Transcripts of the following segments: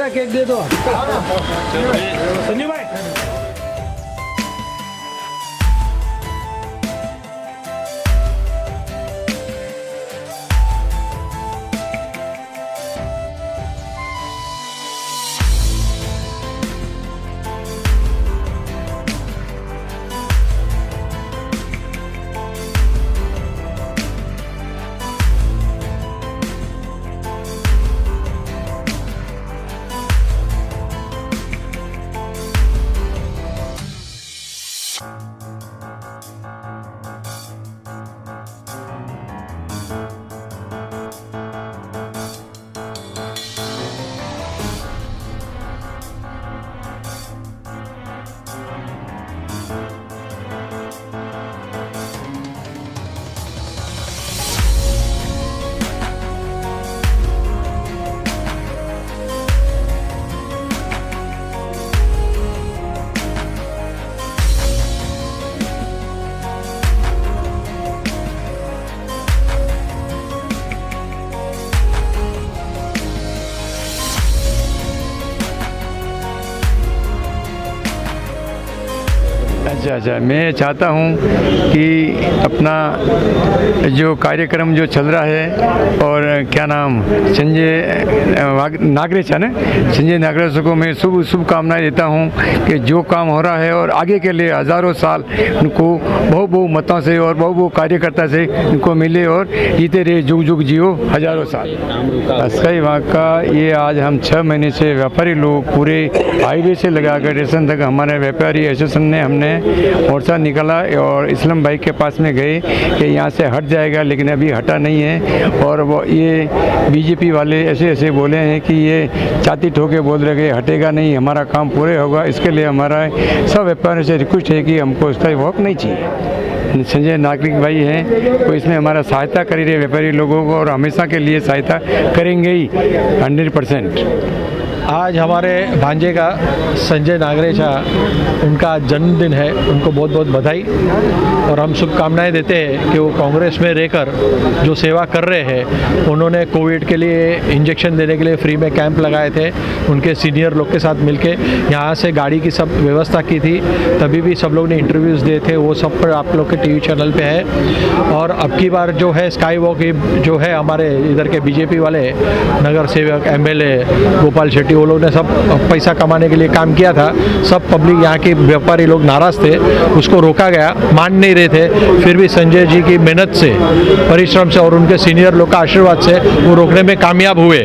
मेरा केक दे दो संजू भाई। अच्छा, मैं चाहता हूँ कि अपना जो कार्यक्रम जो चल रहा है और क्या नाम संजय नागरेचा ने संजय नागरेचा को मैं शुभकामनाएं देता हूँ कि जो काम हो रहा है और आगे के लिए हज़ारों साल उनको बहु मतों से और बहु कार्यकर्ता से उनको मिले और जीते रहे, जुग जुग जियो हज़ारों साल। सही बात का ये आज हम 6 महीने से व्यापारी लोग पूरे हाईवे से लगाकर स्टेशन तक हमारे व्यापारी एसोसिएशन ने हमने मोर्चा निकाला और इस्लाम भाई के पास में गए कि यहाँ से हट जाएगा, लेकिन अभी हटा नहीं है। और वो ये बीजेपी वाले ऐसे बोले हैं कि ये छाती ठोके बोल रहे कि हटेगा नहीं, हमारा काम पूरे होगा। इसके लिए हमारा सब व्यापारियों से रिक्वेस्ट है कि हमको इसका वॉक नहीं चाहिए। संजय नागरिक भाई हैं वो इसमें हमारा सहायता कर रहे व्यापारी लोगों को और हमेशा के लिए सहायता करेंगे ही 100%। आज हमारे भांजे का संजय नागरेचा उनका जन्मदिन है, उनको बहुत बहुत बधाई और हम शुभकामनाएं देते हैं कि वो कांग्रेस में रहकर जो सेवा कर रहे हैं। उन्होंने कोविड के लिए इंजेक्शन देने के लिए फ्री में कैंप लगाए थे, उनके सीनियर लोग के साथ मिलके यहाँ से गाड़ी की सब व्यवस्था की थी, तभी भी सब लोग ने इंटरव्यूज़ दिए थे, वो सब पर आप लोग के टीवी चैनल पे है। और अब की बार जो है स्काई वॉक जो है हमारे इधर के बीजेपी वाले नगर सेवक एमएलए गोपाल शेट्टी वो लोग ने सब पैसा कमाने के लिए काम किया था। सब पब्लिक यहाँ के व्यापारी लोग नाराज़ थे, उसको रोका गया, मान नहीं रहे थे। फिर भी संजय जी की मेहनत से, परिश्रम से और उनके सीनियर लोग का आशीर्वाद से वो रोकने में कामयाब हुए।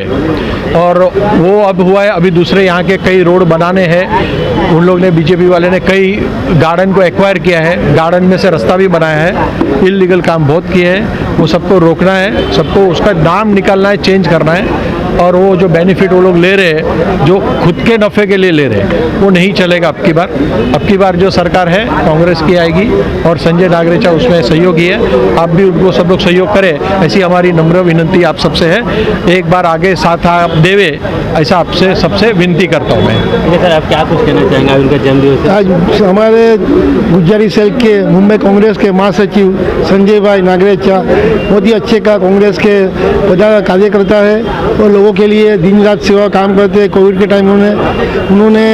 और वो अब हुआ है, अभी दूसरे यहाँ के कई रोड बनाने हैं। उन लोग ने बीजेपी वाले ने कई गार्डन को एक्वायर किया है, गार्डन में से रास्ता भी बनाया है, इलीगल काम बहुत किए हैं। वो सबको रोकना है, सबको उसका नाम निकालना है, चेंज करना है। और वो जो बेनिफिट वो लोग ले रहे हैं, जो खुद के नफ़े के लिए ले रहे हैं, वो नहीं चलेगा। अब की बार जो सरकार है कांग्रेस की आएगी और संजय नागरेचा उसमें सहयोगी है। आप भी उनको सब लोग सहयोग करें, ऐसी हमारी नम्र विनती आप सबसे है। एक बार आगे साथ आप देवे, ऐसा आपसे सबसे विनती करता हूँ मैं। सर, आप क्या कुछ कहना चाहेंगे उनका जन्मदिन? आज हमारे गुजराती सेल के मुंबई कांग्रेस के महासचिव संजय भाई नागरेचा बहुत ही अच्छे का कांग्रेस के प्रधान कार्यकर्ता है और लोगों के लिए दिन रात सेवा काम करते हैं। कोविड के टाइम उन्होंने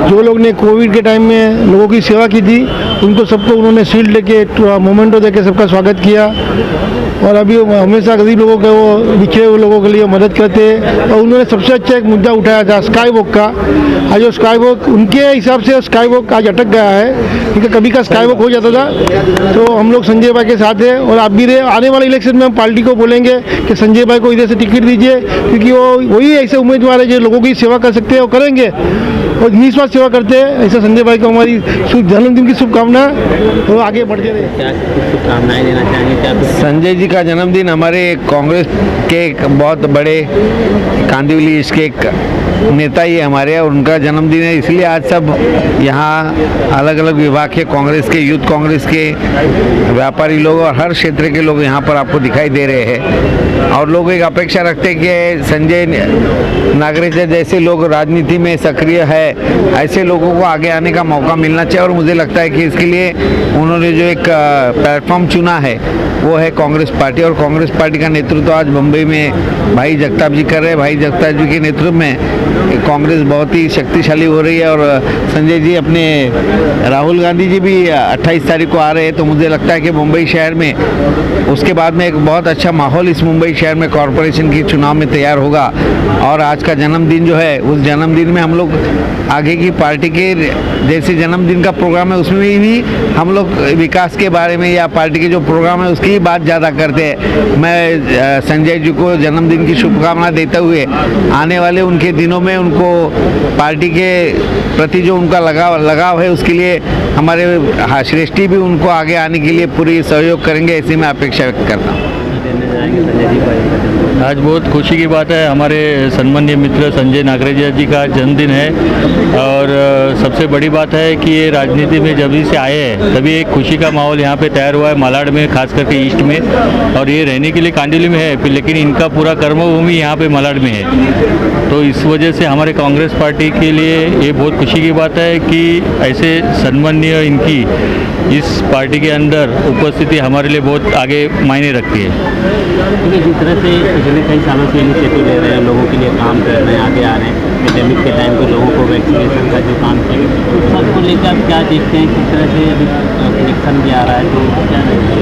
जो लोग ने कोविड के टाइम में लोगों की सेवा की थी, उनको सबको उन्होंने शील्ड लेके मोमेंटो देके सबका स्वागत किया। और अभी हमेशा गरीब लोगों के वो बिछड़े हुए लोगों के लिए मदद करते हैं। और उन्होंने सबसे अच्छा एक मुद्दा उठाया था स्काई वॉक का। आज वो स्काई वॉक उनके हिसाब से स्काई वॉक आज अटक गया है, क्योंकि कभी का स्काई वॉक हो जाता था। तो हम लोग संजय भाई के साथ हैं और आप भी रहे। आने वाले इलेक्शन में हम पार्टी को बोलेंगे कि संजय भाई को इधर से टिकट दीजिए, क्योंकि वो वही ऐसे उम्मीदवार है जो लोगों की सेवा कर सकते हैं और करेंगे और निस्वार्थ सेवा करते हैं। ऐसा संजय भाई को हमारी जन्मदिन की शुभकामना और आगे बढ़ते रहे। क्या शुभकामनाएं देना चाहेंगे? संजय जी का जन्मदिन हमारे कांग्रेस के एक बहुत बड़े कांदिवली इसके एक नेता ही है हमारे, और उनका जन्मदिन है, इसलिए आज सब यहाँ अलग अलग विभाग के कांग्रेस के, यूथ कांग्रेस के व्यापारी लोग और हर क्षेत्र के लोग यहाँ पर आपको दिखाई दे रहे हैं। और लोग एक अपेक्षा रखते हैं कि संजय नागरेचा जैसे लोग राजनीति में सक्रिय है, ऐसे लोगों को आगे आने का मौका मिलना चाहिए। और मुझे लगता है कि इसके लिए उन्होंने जो एक प्लेटफॉर्म चुना है वो है कांग्रेस पार्टी, और कांग्रेस पार्टी का नेतृत्व आज मुंबई में भाई जगताप जी कर रहे हैं। भाई जगताप जी के नेतृत्व में कांग्रेस बहुत ही शक्तिशाली हो रही है। और संजय जी अपने राहुल गांधी जी भी 28 तारीख को आ रहे हैं, तो मुझे लगता है कि मुंबई शहर में उसके बाद में एक बहुत अच्छा माहौल इस मुंबई शहर में कॉरपोरेशन की चुनाव में तैयार होगा। और आज का जन्मदिन जो है, उस जन्मदिन में हम लोग आगे की पार्टी के जैसे जन्मदिन का प्रोग्राम है उसमें भी हम लोग विकास के बारे में या पार्टी के जो प्रोग्राम है उसकी बात ज़्यादा करते हैं। मैं संजय जी को जन्मदिन की शुभकामना देते हुए आने वाले उनके दिनों में उनको पार्टी के प्रति जो उनका लगाव है उसके लिए हमारे श्रेष्ठी भी उनको आगे आने के लिए पूरी सहयोग करेंगे, ऐसी मैं अपेक्षा व्यक्त करता हूँ। आज बहुत खुशी की बात है, हमारे सम्मानीय मित्र संजय नागरेचा जी का जन्मदिन है। और सबसे बड़ी बात है कि ये राजनीति में जब से आए हैं तभी एक खुशी का माहौल यहाँ पे तैयार हुआ है, मालाड में, खास करके ईस्ट में। और ये रहने के लिए कांदिवली में है, लेकिन इनका पूरा कर्मभूमि यहाँ पे मालाड में है। तो इस वजह से हमारे कांग्रेस पार्टी के लिए ये बहुत खुशी की बात है कि ऐसे सम्मानीय इनकी इस पार्टी के अंदर उपस्थिति हमारे लिए बहुत आगे मायने रखती है। क्योंकि जिस तरह से पिछले कई सालों से इनिशिएटिव ले रहे हैं, लोगों के लिए काम कर रहे हैं, आगे आ रहे हैं, पेंडेमिक के टाइम पे लोगों को वैक्सीनेशन का जो काम किया, तो सबको लेकर आप क्या देखते हैं, किस तरह से अभी इलेक्शन भी आ रहा है, तो क्या देखते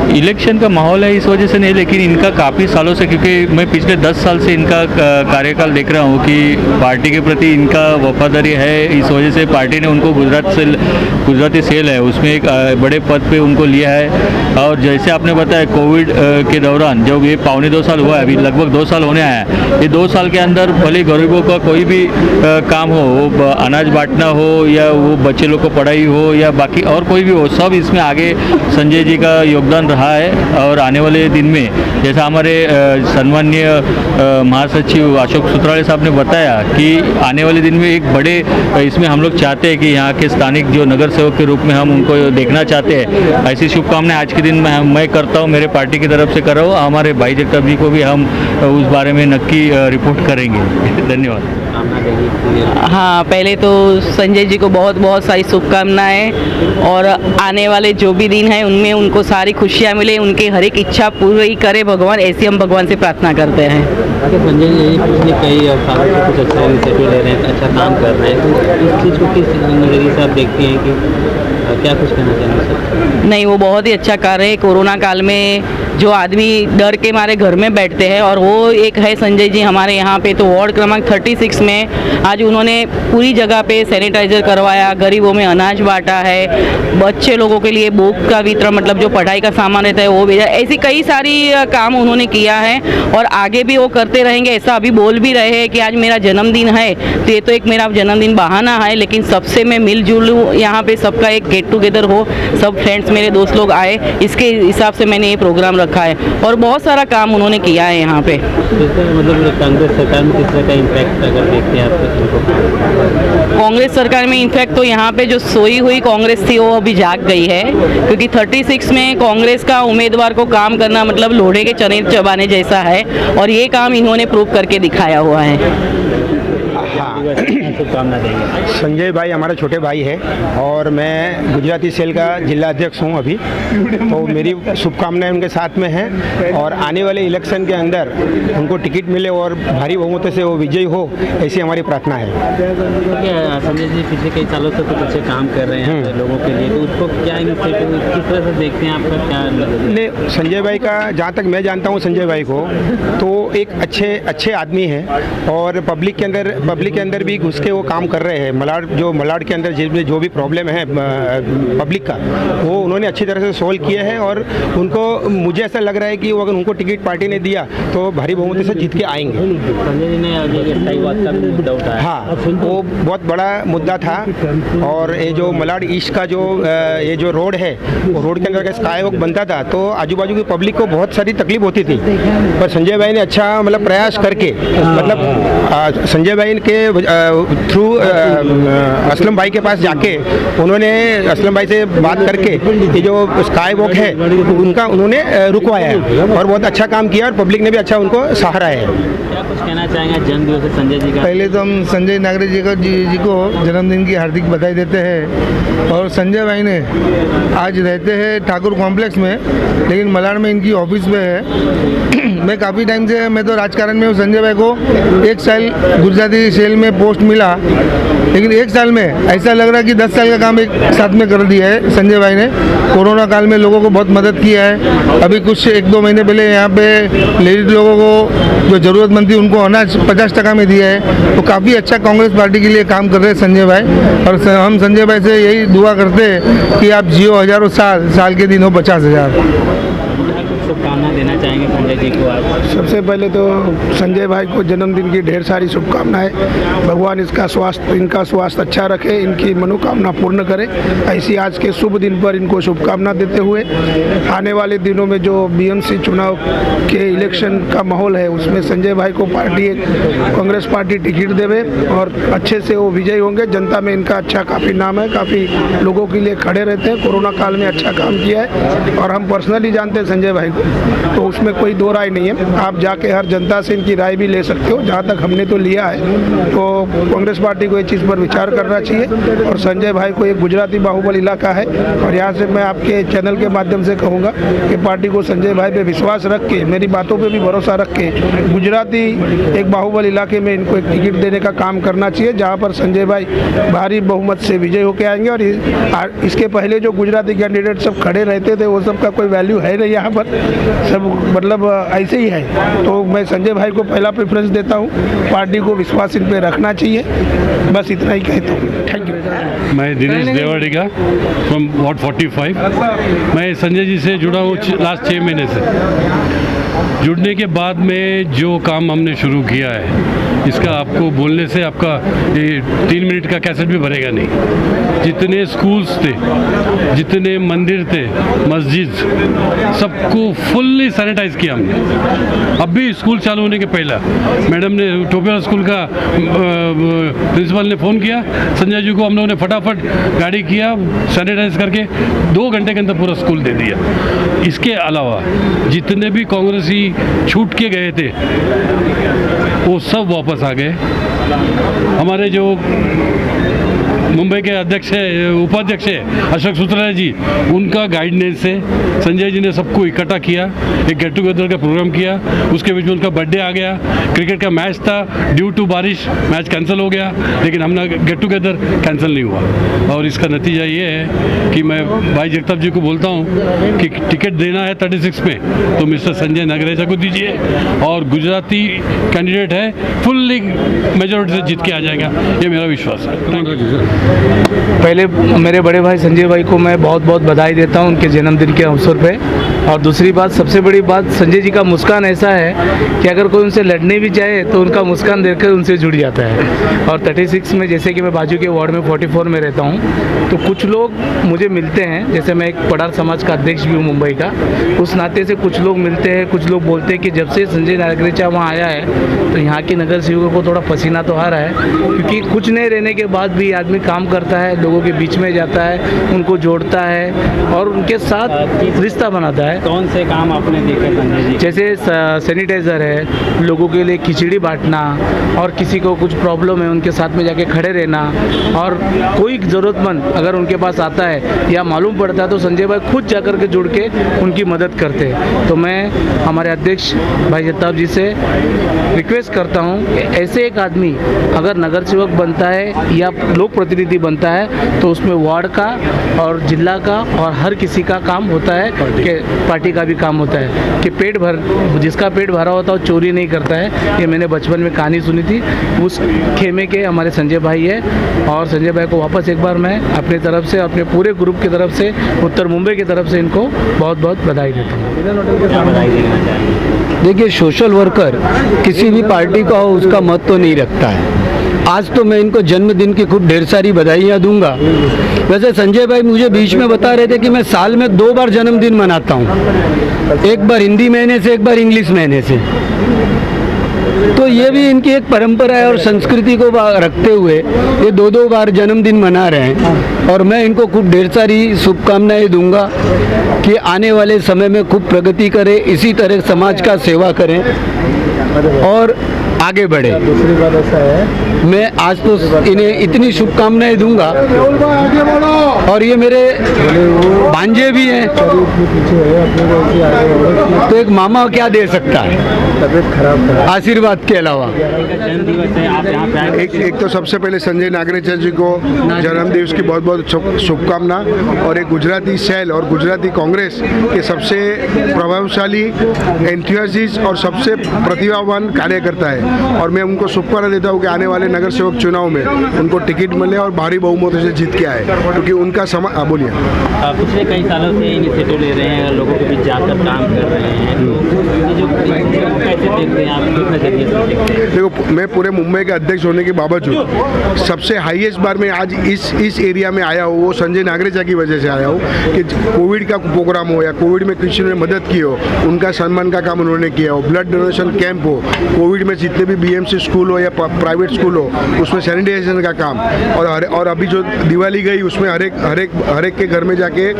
इलेक्शन का माहौल है इस वजह से नहीं, लेकिन इनका काफ़ी सालों से, क्योंकि मैं पिछले 10 साल से इनका कार्यकाल देख रहा हूँ कि पार्टी के प्रति इनका वफादारी है। इस वजह से पार्टी ने उनको गुजराती सेल है उसमें एक बड़े पद पे उनको लिया है। और जैसे आपने बताया कोविड के दौरान जब ये 1.25 साल हुआ है, अभी लगभग 2 साल होने आया है, ये 2 साल के अंदर भले गरीबों का कोई भी काम हो, वो अनाज बांटना हो या वो बच्चे लोग को पढ़ाई हो या बाकी और कोई भी हो, सब इसमें आगे संजय जी का योगदान रहा है। और आने वाले दिन में जैसा हमारे सम्माननीय महासचिव अशोक सुत्राले साहब ने बताया कि आने वाले दिन में एक बड़े इसमें हम लोग चाहते हैं कि यहाँ के स्थानिक जो नगर सेवक के रूप में हम उनको देखना चाहते हैं। ऐसी शुभकामनाएं आज के दिन में मैं करता हूँ, मेरे पार्टी की तरफ से कर रहा हूँ। हमारे भाई जगताप जी को भी हम उस बारे में नक्की रिपोर्ट करेंगे। धन्यवाद। हाँ, पहले तो संजय जी को बहुत बहुत सारी शुभकामनाएं और आने वाले जो भी दिन हैं उनमें उनको सारी खुशियाँ मिले, उनकी हर एक इच्छा पूरी करे भगवान, ऐसी हम भगवान से प्रार्थना करते हैं। संजय जी पिछले कई सालों से कुछ अच्छा इनिशिएटिव ले रहे हैं, अच्छा काम कर रहे हैं, तो इस चीज़ को किस नज़रिए से आप देखते हैं कि क्या कुछ कहना चाहेंगे सर? नहीं, वो बहुत ही अच्छा कार्य है। कोरोना काल में जो आदमी डर के मारे घर में बैठते हैं और वो एक है संजय जी हमारे यहाँ पे। तो वार्ड क्रमांक 36 में आज उन्होंने पूरी जगह पे सैनिटाइजर करवाया, गरीबों में अनाज बांटा है, बच्चे लोगों के लिए बुक का वितरण, मतलब जो पढ़ाई का सामान रहता है वो भेजा। ऐसी कई सारी काम उन्होंने किया है और आगे भी वो करते रहेंगे। ऐसा अभी बोल भी रहे हैं कि आज मेरा जन्मदिन है, तो ये तो एक मेरा जन्मदिन बहाना है, लेकिन सबसे मैं मिलजुल यहाँ पे सबका एक गेट टुगेदर हो, सब फ्रेंड्स मेरे दोस्त लोग आए, इसके हिसाब से मैंने ये प्रोग्राम रखा है। और बहुत सारा काम उन्होंने किया है यहाँ पे। मतलब कांग्रेस सरकार में किस तरह का इम्पैक्ट अगर देखते हैं आप? कांग्रेस सरकार में इनफैक्ट तो यहाँ पे जो सोई हुई कांग्रेस थी वो अभी जाग गई है, क्योंकि 36 में कांग्रेस का उम्मीदवार को काम करना मतलब लोढ़े के चने चबाने जैसा है, और ये काम इन्होंने प्रूव करके दिखाया हुआ है। शुभकामना देंगे। संजय भाई हमारे छोटे भाई है और मैं गुजराती सेल का जिला अध्यक्ष हूँ अभी, तो मेरी शुभकामनाएं उनके साथ में हैं और आने वाले इलेक्शन के अंदर उनको टिकट मिले और भारी बहुमत से वो विजयी हो, ऐसी हमारी प्रार्थना है। संजय जी पिछले कई सालों से कुछ अच्छे काम कर रहे हैं लोगों के लिए, तो उसको क्या इनिशिएटिव किस तरह से देखते हैं, आपका क्या? नहीं, संजय भाई का जहाँ तक मैं जानता हूँ संजय भाई को, तो एक अच्छे आदमी हैं और पब्लिक के अंदर भी घुस के वो काम कर रहे हैं। मलाड के अंदर जो भी प्रॉब्लम है पब्लिक का, वो उन्होंने अच्छी तरह से सोल्व किए हैं और उनको मुझे ऐसा लग रहा है कि अगर उनको टिकट पार्टी ने दिया तो भारी बहुमत से जीत के आएंगे। संजय जी ने मुद्दा उठाया, हाँ, वो बहुत बड़ा मुद्दा था। और ये जो मलाड ईस्ट का ये जो रोड है, वो रोड के अंदर स्काई वॉक बनता था तो आजू बाजू की पब्लिक को बहुत सारी तकलीफ होती थी, पर संजय भाई ने अच्छा मतलब प्रयास करके, मतलब संजय भाई के थ्रू असलम भाई के पास जाके उन्होंने असलम भाई से बात करके ये जो स्काई वॉक है उनका उन्होंने रुकवाया है और बहुत अच्छा काम किया और पब्लिक ने भी अच्छा उनको सहारा है। क्या कुछ कहना चाहेंगे जन्मदिवस है संजय जी का? पहले तो हम संजय नागरे जी को जन्मदिन की हार्दिक बधाई देते हैं। और संजय भाई ने आज रहते हैं ठाकुर कॉम्प्लेक्स में, लेकिन मलाड में इनकी ऑफिस में है। मैं काफ़ी टाइम से मैं तो राजकारण में हूँ। संजय भाई को 1 साल गुजराती सेल में पोस्ट मिला, लेकिन 1 साल में ऐसा लग रहा है कि 10 साल का काम एक साथ में कर दिया है संजय भाई ने। कोरोना काल में लोगों को बहुत मदद किया है। अभी कुछ 1-2 महीने पहले यहाँ पे लेडीज लोगों को जो ज़रूरतमंद थी उनको अनाज 50% में दिया है। तो काफ़ी अच्छा कांग्रेस पार्टी के लिए काम कर रहे हैं संजय भाई। और हम संजय भाई से यही दुआ करते हैं कि आप जियो हज़ारों साल के दिन हो 50,000। शुभकामना देना चाहेंगे संजय जी को आज? सबसे पहले तो संजय भाई को जन्मदिन की ढेर सारी शुभकामनाएं। भगवान इनका स्वास्थ्य अच्छा रखे, इनकी मनोकामना पूर्ण करे। ऐसी आज के शुभ दिन पर इनको शुभकामना देते हुए आने वाले दिनों में जो बीएमसी चुनाव के इलेक्शन का माहौल है उसमें संजय भाई को कांग्रेस पार्टी टिकट देवे और अच्छे से वो विजयी होंगे। जनता में इनका अच्छा काफ़ी नाम है, काफ़ी लोगों के लिए खड़े रहते हैं। कोरोना काल में अच्छा काम किया है और हम पर्सनली जानते हैं संजय भाई को, तो उसमें कोई दो राय नहीं है। आप जाके हर जनता से इनकी राय भी ले सकते हो। जहाँ तक हमने तो लिया है तो कांग्रेस पार्टी को ये चीज़ पर विचार करना चाहिए। और संजय भाई को एक गुजराती बाहुबल इलाका है और यहाँ से मैं आपके चैनल के माध्यम से कहूँगा कि पार्टी को संजय भाई पे विश्वास रख के, मेरी बातों पे भी भरोसा रख के गुजराती एक बाहुबल इलाके में इनको एक टिकट देने का काम करना चाहिए, जहाँ पर संजय भाई भारी बहुमत से विजय होकर आएंगे। और इसके पहले जो गुजराती कैंडिडेट सब खड़े रहते थे वो सब का कोई वैल्यू है नहीं यहाँ पर, सब मतलब ऐसे ही है। तो मैं संजय भाई को पहला प्रेफरेंस देता हूँ। पार्टी को विश्वास इन पे रखना चाहिए, बस इतना ही कहता हूँ। Thank you. मैं दिनेश देवाड़ीगा फ्रॉम वार्ड 45। मैं संजय जी से जुड़ा हूँ लास्ट 6 महीने से। जुड़ने के बाद में जो काम हमने शुरू किया है इसका आपको बोलने से आपका ये 3 मिनट का कैसेट भी भरेगा नहीं। जितने स्कूल्स थे, जितने मंदिर थे, मस्जिद, सबको फुल्ली सैनिटाइज किया हमने। अब भी स्कूल चालू होने के पहला मैडम ने टोपिया स्कूल का प्रिंसिपल ने फ़ोन किया संजय जी को, हम लोगों ने फटाफट गाड़ी किया, सैनिटाइज करके 2 घंटे के अंदर पूरा स्कूल दे दिया। इसके अलावा जितने भी कांग्रेसी छूट के गए थे वो सब वापस आ गए। हमारे जो मुंबई के अध्यक्ष है, उपाध्यक्ष है अशोक सूत्रा जी, उनका गाइडेंस से संजय जी ने सबको इकट्ठा किया, एक गेट टुगेदर का प्रोग्राम किया। उसके बीच में उनका बर्थडे आ गया, क्रिकेट का मैच था, ड्यू टू बारिश मैच कैंसिल हो गया, लेकिन हमने गेट टुगेदर कैंसिल नहीं हुआ। और इसका नतीजा ये है कि मैं भाई जगताप जी को बोलता हूँ कि टिकट देना है 36 में तो मिस्टर संजय नागरेचा को दीजिए, और गुजराती कैंडिडेट है, फुल्ली मेजोरिटी से जीत के आ जाएगा, ये मेरा विश्वास है। Thank you sir. पहले मेरे बड़े भाई संजय भाई को मैं बहुत बहुत बधाई देता हूं उनके जन्मदिन के अवसर पे। और दूसरी बात, सबसे बड़ी बात, संजय जी का मुस्कान ऐसा है कि अगर कोई उनसे लड़ने भी चाहे तो उनका मुस्कान देखकर उनसे जुड़ जाता है। और 36 में, जैसे कि मैं बाजू के वार्ड में 44 में रहता हूं, तो कुछ लोग मुझे मिलते हैं, जैसे मैं एक पठार समाज का अध्यक्ष भी हूँ मुंबई का, उस नाते से कुछ लोग मिलते हैं, कुछ लोग बोलते हैं कि जब से संजय नागरेचा वहाँ आया है तो यहाँ के नगर सेवकों को थोड़ा पसीना तो आ रहा है, क्योंकि कुछ नहीं रहने के बाद भी आदमी काम करता है, लोगों के बीच में जाता है, उनको जोड़ता है और उनके साथ रिश्ता बनाता है। कौन से काम आपने देखे संजय जी? जैसे सैनिटाइज़र है, लोगों के लिए खिचड़ी बांटना, और किसी को कुछ प्रॉब्लम है उनके साथ में जाके खड़े रहना, और कोई ज़रूरतमंद अगर उनके पास आता है या मालूम पड़ता है तो संजय भाई खुद जाकर के जुड़ के उनकी मदद करते हैं। तो मैं हमारे अध्यक्ष भाई जगताप जी से रिक्वेस्ट करता हूं कि ऐसे एक आदमी अगर नगर सेवक बनता है या लोक प्रतिनिधि बनता है तो उसमें वार्ड का और जिला का और हर किसी का काम होता है, कि पार्टी का भी काम होता है, कि जिसका पेट भरा होता है वो चोरी नहीं करता है। ये मैंने बचपन में कहानी सुनी थी, उस खेमे के हमारे संजय भाई है। और संजय भाई को वापस एक बार मैं अपनी तरफ से, अपने पूरे ग्रुप की तरफ से, उत्तर मुंबई की तरफ से इनको बहुत बहुत बधाई देता हूँ। देखिए, सोशल वर्कर किसी भी पार्टी का हो उसका मत तो नहीं रखता है। आज तो मैं इनको जन्मदिन की खूब ढेर सारी बधाइयाँ दूंगा। वैसे संजय भाई मुझे बीच में बता रहे थे कि मैं साल में 2 बार जन्मदिन मनाता हूँ, एक बार हिंदी महीने से, एक बार इंग्लिश महीने से। तो ये भी इनकी एक परंपरा है और संस्कृति को रखते हुए ये 2-2 बार जन्मदिन मना रहे हैं और मैं इनको खूब ढेर सारी शुभकामनाएं दूंगा कि आने वाले समय में खूब प्रगति करें, इसी तरह समाज का सेवा करें और आगे बढ़े। दूसरी बात ऐसा है, मैं आज तो इन्हें इतनी शुभकामनाएं दूंगा और ये मेरे भांजे भी हैं, तो एक मामा क्या दे सकता है तबीयत खराब है। आशीर्वाद के अलावा। जन्मदिवस है, आप यहाँ पे आए एक तो सबसे पहले संजय नागरेचा जी को जन्मदिवस की बहुत बहुत शुभकामना। और एक गुजराती सेल और गुजराती कांग्रेस के सबसे प्रभावशाली एंथुसियास्ट और सबसे प्रतिभावान कार्यकर्ता है और मैं उनको शुभकामना देता हूँ कि आने वाले नगर सेवक चुनाव में उनको टिकट मिले और भारी बहुमतों से जीत के आए, क्योंकि उनका बोलिए। पिछले कई सालों से इनिशिएटिव ले रहे हैं, लोगों के बीच जाकर काम कर रहे हैं, तो ये जो कैसे देखते हैं आप, किस नजरिए से देखते हैं? देखो, मैं पूरे मुंबई के अध्यक्ष होने के बावजूद सबसे हाईएस्ट बार मैं आज इस एरिया में आया हूँ, वो संजय नागरेचा की वजह से आया हूँ कि कोविड का प्रोग्राम हो या कोविड में किसी ने मदद की हो, उनका सम्मान का काम उन्होंने किया हो, ब्लड डोनेशन कैंप हो, कोविड में जितने भी बीएमसी स्कूल हो या प्राइवेट स्कूल हो उसमें सैनिटाइजेशन का काम, और अभी जो दिवाली गई उसमें हर एक के घर में जाके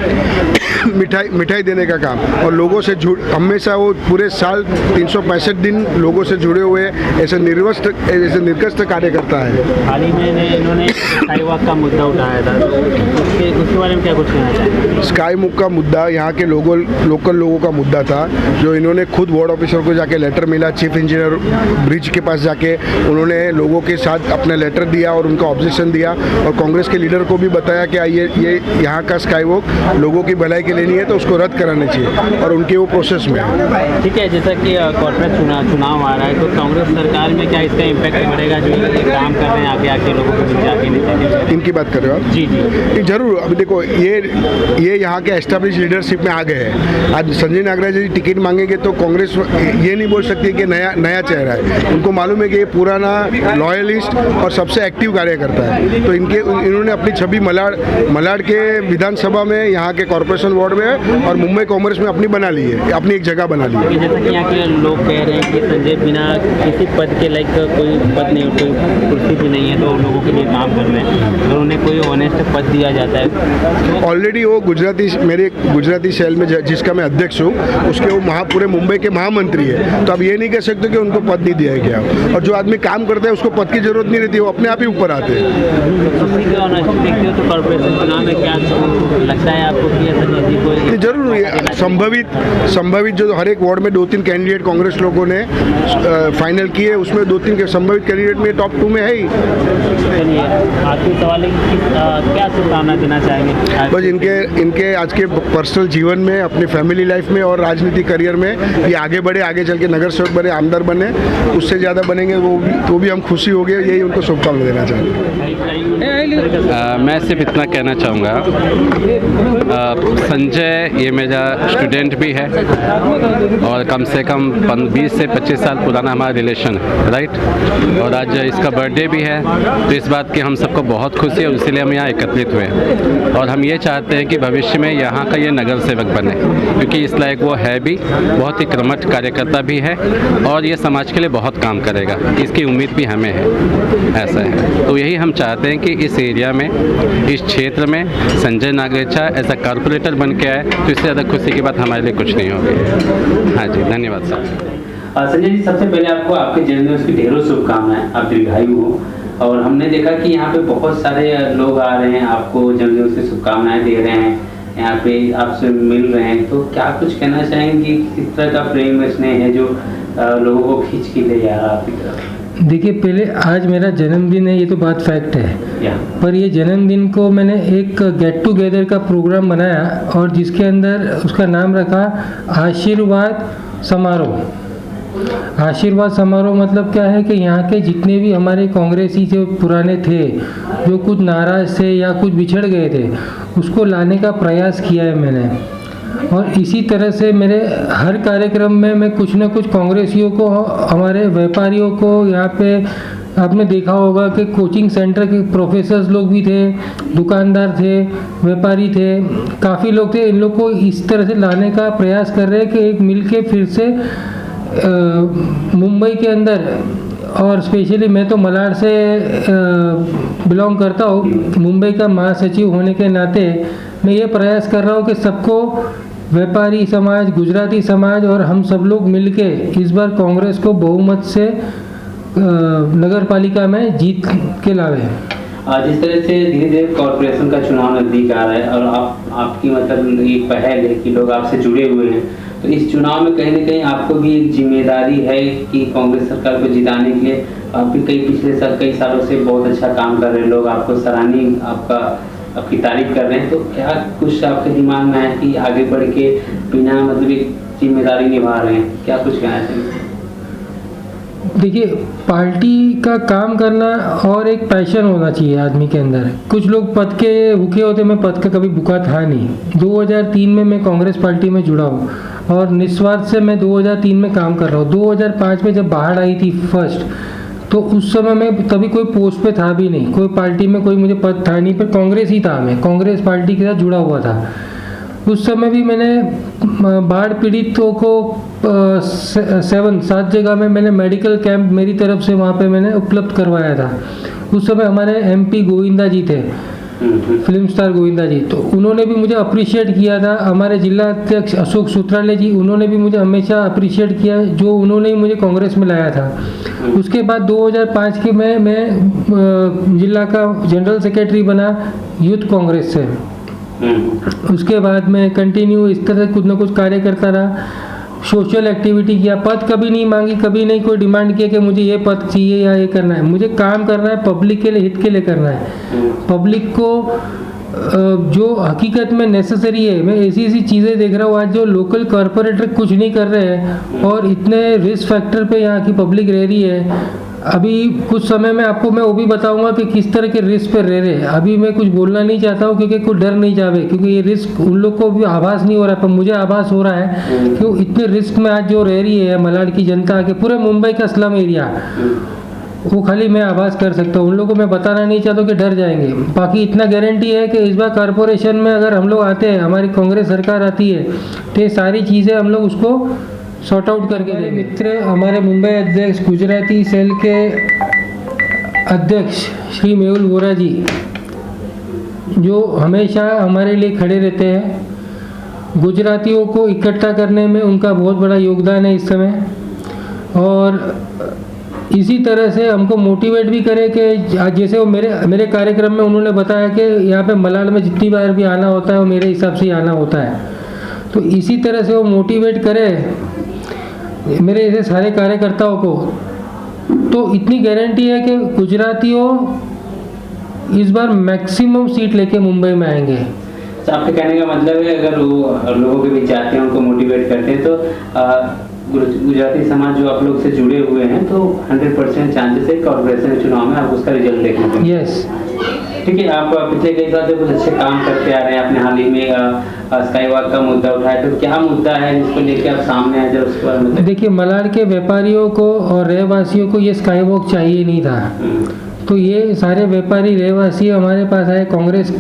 मिठाई देने का काम, और लोगों से हमेशा वो पूरे साल 365 दिन लोगों से जुड़े हुए ऐसे निर्कष्ट कार्य करता है। हाल ही में इन्होंने स्काई वॉक का मुद्दा उठाया था, उसके बारे में क्या कुछ कहना चाहिए? स्काई वॉक का मुद्दा यहाँ के लोकल लोगों का मुद्दा था, जो इन्होंने खुद वार्ड ऑफिसर को जाके लेटर मिला, चीफ इंजीनियर ब्रिज के पास जाके उन्होंने लोगों के साथ अपना लेटर दिया और उनका ऑब्जेक्शन दिया, और कांग्रेस के लीडर को भी बताया कि ये यहाँ का स्काई वॉक लोगों की भलाई के लिए नहीं है, तो उसको रद्द कराना चाहिए, और उनके वो प्रोसेस में है। ठीक है, जैसा कि कॉर्पोरेट चुनाव आ रहा है, तो कांग्रेस सरकार में क्या इसका इम्पैक्ट पड़ेगा, जो ये काम कर रहे हैं आगे लोगों को बीच जाके नहीं? इनकी बात कर रहे हो आप? जी जरूर। अभी देखो, ये यहाँ के एस्टेब्लिश लीडरशिप में आ गए हैं। आज संजय नागरेचा जी टिकट मांगेंगे तो कांग्रेस ये नहीं बोल सकती कि नया चेहरा है, उनको मालूम है कि ये पुराना लॉयलिस्ट और सबसे एक्टिव कार्यकर्ता है, तो इन्होंने अपनी छवि मलाड के विधानसभा में, यहाँ के कॉर्पोरेशन वार्ड में और मुंबई कांग्रेस में अपनी बना ली है, अपनी एक जगह बना ली है। जैसा कि यहाँ के लोग कह रहे हैं कि संजय बिना किसी पद के कोई पद नहीं, कोई कुर्सी भी नहीं है, तो लोगों के लिए काम कर रहे हैं, अगर उन्हें कोई ऑनेस्ट पद दिया जाता है। ऑलरेडी वो मेरे गुजराती सेल में जिसका मैं अध्यक्ष हूँ, उसके वो पूरे मुंबई के महामंत्री है, तो अब ये नहीं कह सकते कि उनको पद नहीं दिया गया, और जो आदमी काम करते हैं उसको पद की जरूरत नहीं रहती, वो अपने आप ही ऊपर आते हैं। देखते हो तो कॉर्पोरेशन चुनाव में क्या लगता है आपको कि संजय जी को जरूर संभवित जो हर एक वार्ड में 2-3 कैंडिडेट कांग्रेस लोगों ने फाइनल किए, उसमें 2-3 के संभवित कैंडिडेट में टॉप 2 में है ही। आखिरी सवाल है कि क्या शुभकामना देना चाहेंगे? बस इनके आज के पर्सनल जीवन में, अपनी फैमिली लाइफ में और राजनीतिक करियर में ये आगे बढ़े, आगे चल के नगर सेवक बने, आमदार बने, उससे ज़्यादा बनेंगे तो भी हम खुशी हो गए, यही उनको शुभकामना देना चाहेंगे। मैं सिर्फ इतना कहना चाहूँगा, संजय ये मेरा स्टूडेंट भी है और कम से कम 20 से 25 साल पुराना हमारा रिलेशन है, राइट, और आज इसका बर्थडे भी है, तो इस बात की हम सबको बहुत खुशी है, इसलिए हम यहाँ एकत्रित हुए और हम ये चाहते हैं कि भविष्य में यहाँ का ये नगर सेवक बने, क्योंकि इस लायक वो है भी, बहुत ही कर्मठ कार्यकर्ता भी है और ये समाज के लिए बहुत काम करेगा, इसकी उम्मीद भी हमें है, ऐसा है। तो यही हम चाहते हैं कि इस एरिया में, इस क्षेत्र में संजय नागरेचा एज अ कॉर्पोरेटर बन के आए, तो इससे ज़्यादा खुशी की बात हमारे लिए कुछ नहीं होगी। हाँ जी, धन्यवाद सर। संजय जी, सबसे पहले आपको आपके जन्मदिन की ढेरों शुभकामनाएं, आप दीर्घायु हो, और हमने देखा कि यहाँ पे बहुत सारे लोग आ रहे हैं, आपको जन्मदिन की शुभकामनाएं दे रहे हैं, यहाँ पे आपसे मिल रहे हैं, तो क्या कुछ कहना चाहेंगे, किस तरह का प्रेम स्नेह है जो लोगों को खींच के ले जा रहा है आपकी तरफ? देखिए, पहले आज मेरा जन्मदिन है, ये तो बात फैक्ट है, पर ये जन्मदिन को मैंने एक गेट टुगेदर का प्रोग्राम बनाया और जिसके अंदर उसका नाम रखा आशीर्वाद समारोह। आशीर्वाद समारोह मतलब क्या है कि यहाँ के जितने भी हमारे कांग्रेसी जो पुराने थे, जो कुछ नाराज थे या कुछ बिछड़ गए थे, उसको लाने का प्रयास किया है मैंने, और इसी तरह से मेरे हर कार्यक्रम में मैं कुछ न कुछ कांग्रेसियों को, हमारे व्यापारियों को, यहाँ पे आपने देखा होगा कि कोचिंग सेंटर के प्रोफेसर्स लोग भी थे, दुकानदार थे, व्यापारी थे, काफ़ी लोग थे, इन लोग को इस तरह से लाने का प्रयास कर रहे हैं कि एक मिल के फिर से मुंबई के अंदर और स्पेशली मैं तो मलाड से बिलोंग करता हूँ, मुंबई का महासचिव होने के नाते मैं ये प्रयास कर रहा हूँ कि सबको, व्यापारी समाज, गुजराती समाज और हम सब लोग मिलके इस बार कांग्रेस को बहुमत से नगर पालिका में जीत के लावे। जिस तरह से धीरे धीरे कॉरपोरेशन का चुनाव नजदीक आ रहा है और आपकी मतलब ये पहल है कि लोग आपसे जुड़े हुए हैं, तो इस चुनाव में कहीं ना कहीं आपको भी एक जिम्मेदारी है कि कांग्रेस सरकार को जिताने के लिए आप भी पिछले कई सालों से बहुत अच्छा काम कर रहे हैं, लोग आपको सराहनीय आपकी तारीफ कर रहे हैं, तो क्या कुछ आपके दिमाग में है कि आगे बढ़ के बिना मतलब एक जिम्मेदारी निभा रहे हैं, क्या कुछ कहना चाहिए? देखिए, पार्टी का काम करना और एक पैशन होना चाहिए आदमी के अंदर। कुछ लोग पद के भूखे होते, मैं पद का कभी भूखा था नहीं। 2003 में मैं कांग्रेस पार्टी में जुड़ा हूँ और निस्वार्थ से मैं 2003 में काम कर रहा हूँ। 2005 में जब बाढ़ आई थी फर्स्ट, तो उस समय मैं तभी कोई पोस्ट पे था भी नहीं, कोई पार्टी में कोई मुझे पद था नहीं, पर कांग्रेस ही था, मैं कांग्रेस पार्टी के साथ जुड़ा हुआ था। उस समय भी मैंने बाढ़ पीड़ितों को 7 जगह में मैंने मेडिकल कैंप मेरी तरफ से वहाँ पे मैंने उपलब्ध करवाया था। उस समय हमारे MP गोविंदा जी थे, फिल्म स्टार गोविंदा जी, तो उन्होंने भी मुझे अप्रिशिएट किया था। हमारे जिला अध्यक्ष अशोक सूत्राले जी, उन्होंने भी मुझे हमेशा अप्रिशिएट किया, जो उन्होंने ही मुझे कांग्रेस में लाया था। उसके बाद 2005 के मैं जिला का जनरल सेक्रेटरी बना यूथ कांग्रेस से। उसके बाद मैं कंटिन्यू इस तरह कुछ ना कुछ कार्य करता रहा, सोशल एक्टिविटी किया। पद कभी नहीं मांगी, कभी नहीं कोई डिमांड किया कि मुझे ये पद चाहिए या ये करना है। मुझे काम करना है, पब्लिक के लिए, हित के लिए करना है। पब्लिक को जो हकीकत में नेसेसरी है, मैं ऐसी चीज़ें देख रहा हूँ आज जो लोकल कॉरपोरेटर कुछ नहीं कर रहे हैं और इतने रिस्क फैक्टर पे यहाँ की पब्लिक रह रही है। अभी कुछ समय में आपको मैं वो भी बताऊंगा कि किस तरह के रिस्क पर रह रहे हैं। अभी मैं कुछ बोलना नहीं चाहता हूँ क्योंकि कोई डर नहीं जावे, क्योंकि ये रिस्क उन लोग को भी आभास नहीं हो रहा है, पर मुझे आभास हो रहा है कि वो इतने रिस्क में आज जो रह रही है मलाड की जनता के, पूरे मुंबई का स्लम एरिया, वो खाली मैं आभास कर सकता हूँ। उन लोगों को मैं बताना नहीं चाहता कि डर जाएंगे। बाकी इतना गारंटी है कि इस बार कॉरपोरेशन में अगर हम लोग आते हैं, हमारी कांग्रेस सरकार आती है, तो ये सारी चीज़ें हम लोग उसको सॉर्ट आउट करके देंगे। मित्र, हमारे मुंबई अध्यक्ष, गुजराती सेल के अध्यक्ष श्री मेहुल वोरा जी, जो हमेशा हमारे लिए खड़े रहते हैं। गुजरातियों को इकट्ठा करने में उनका बहुत बड़ा योगदान है इस समय, और इसी तरह से हमको मोटिवेट भी करे कि जैसे वो मेरे कार्यक्रम में उन्होंने बताया कि यहाँ पे मलाड में जितनी बार भी आना होता है वो मेरे हिसाब से आना होता है, तो इसी तरह से वो मोटिवेट करे मेरे ऐसे सारे कार्यकर्ताओं को। तो इतनी गारंटी है कि गुजरातियों इस बार मैक्सिमम सीट लेके मुंबई में आएंगे। तो आपके कहने का मतलब है अगर वो लोगों के बीच जाते हैं, उनको मोटिवेट करते हैं, तो गुजराती समाज जो आप लोग से जुड़े हुए हैं, तो 100% चांसेस है कॉर्पोरेशन के चुनाव में आप उसका रिजल्ट देखने को। यस, ठीक है। आप पिछले कई साल से कुछ अच्छे काम करते आ रहे हैं। आपने हाल ही में स्काई वॉक का मुद्दा उठाया, तो क्या मुद्दा है जिसको लेके आप सामने आए? जब उसको मतलब देखिए, मलाड के व्यापारियों को और रहवासियों को ये स्काई वॉक चाहिए नहीं था, तो ये सारे व्यापारी रहवासी हमारे पास आए कांग्रेस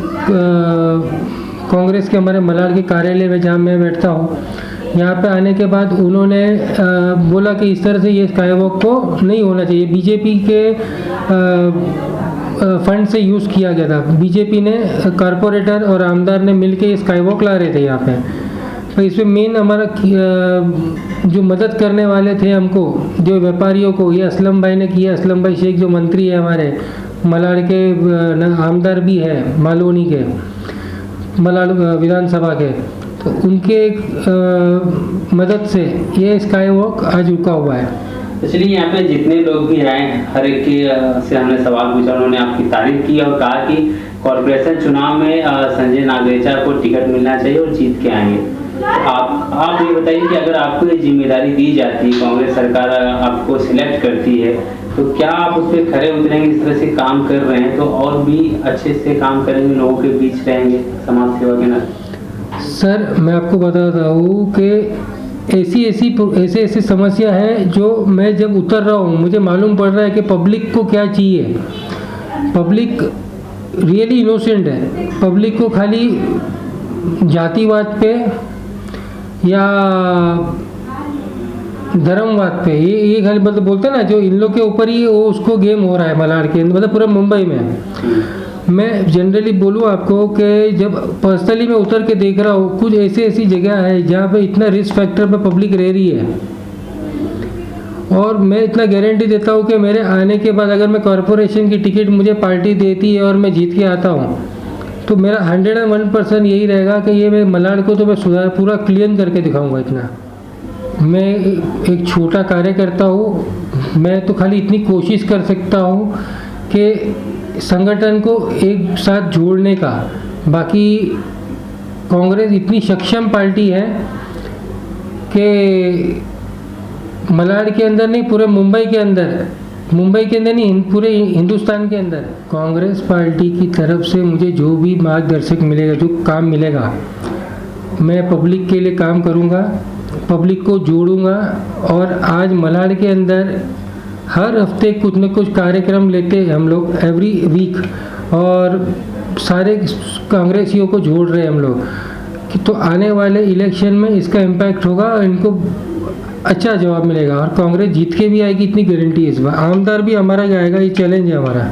के हमारे मलाड के कार्यालय में, जहाँ मैं बैठता हूँ। यहाँ पे आने के बाद उन्होंने बोला कि इस तरह से ये स्काई वॉक को नहीं होना चाहिए, बीजेपी के फंड से यूज़ किया गया था। बीजेपी ने, कॉरपोरेटर और आमदार ने मिलके ये स्काई वॉक ला रहे थे यहाँ पे। तो इसमें मेन हमारा जो मदद करने वाले थे हमको, जो व्यापारियों को, ये असलम भाई ने किया। असलम भाई शेख जो मंत्री है हमारे मलाड के, आमदार भी है मालवनी के, मलाड विधानसभा के, तो उनके मदद से ये स्काई वॉक आज रुका हुआ है। तो चलिए, यहाँ पे जितने लोग भी आए, हर एक के से हमने सवाल पूछा, उन्होंने आपकी तारीफ की और कहा कि कॉर्पोरेशन चुनाव में संजय नागरेचा को टिकट मिलना चाहिए और जीत के आएंगे। तो आप ये बताइए कि अगर आपको ये जिम्मेदारी दी जाती है, कांग्रेस सरकार आपको सिलेक्ट करती है, तो क्या आप उस पर खड़े उतरेंगे? इस तरह से काम कर रहे हैं तो और भी अच्छे से काम करेंगे, लोगों के बीच रहेंगे समाज सेवा के नाते? सर, मैं आपको बताता हूँ कि ऐसी समस्या है जो मैं जब उतर रहा हूँ मुझे मालूम पड़ रहा है कि पब्लिक को क्या चाहिए। पब्लिक रियली इनोसेंट है। पब्लिक को खाली जातिवाद पे या धर्मवाद पे ये खाली मतलब बोलते हैं ना, जो इन लोग के ऊपर ही वो उसको गेम हो रहा है मलाड के अंदर, मतलब पूरा मुंबई में। मैं जनरली बोलूँ आपको कि जब पर्सनली मैं उतर के देख रहा हूँ, कुछ ऐसी जगह है जहाँ पे इतना रिस्क फैक्टर पे पब्लिक रह रही है, और मैं इतना गारंटी देता हूँ कि मेरे आने के बाद अगर मैं कॉरपोरेशन की टिकट मुझे पार्टी देती है और मैं जीत के आता हूँ, तो मेरा 101% यही रहेगा कि ये मैं मलाड को तो मैं सुधार पूरा क्लीन करके दिखाऊंगा। इतना मैं एक छोटा कार्यकर्ता हूँ, मैं तो खाली इतनी कोशिश कर सकता हूँ कि संगठन को एक साथ जोड़ने का। बाकी कांग्रेस इतनी सक्षम पार्टी है कि मलाड के अंदर नहीं, पूरे मुंबई के अंदर नहीं, पूरे हिंदुस्तान के अंदर कांग्रेस पार्टी की तरफ से मुझे जो भी मार्गदर्शक मिलेगा, जो काम मिलेगा, मैं पब्लिक के लिए काम करूंगा, पब्लिक को जोड़ूंगा। और आज मलाड के अंदर हर हफ्ते कुछ न कुछ कार्यक्रम लेते हैं हम लोग, एवरी वीक, और सारे कांग्रेसियों को जोड़ रहे हैं हम लोग कि तो आने वाले इलेक्शन में इसका इम्पैक्ट होगा और इनको अच्छा जवाब मिलेगा, और कांग्रेस जीत के भी आएगी, इतनी गारंटी है इस बार। आमदार भी हमारा जाएगा, ये चैलेंज है हमारा।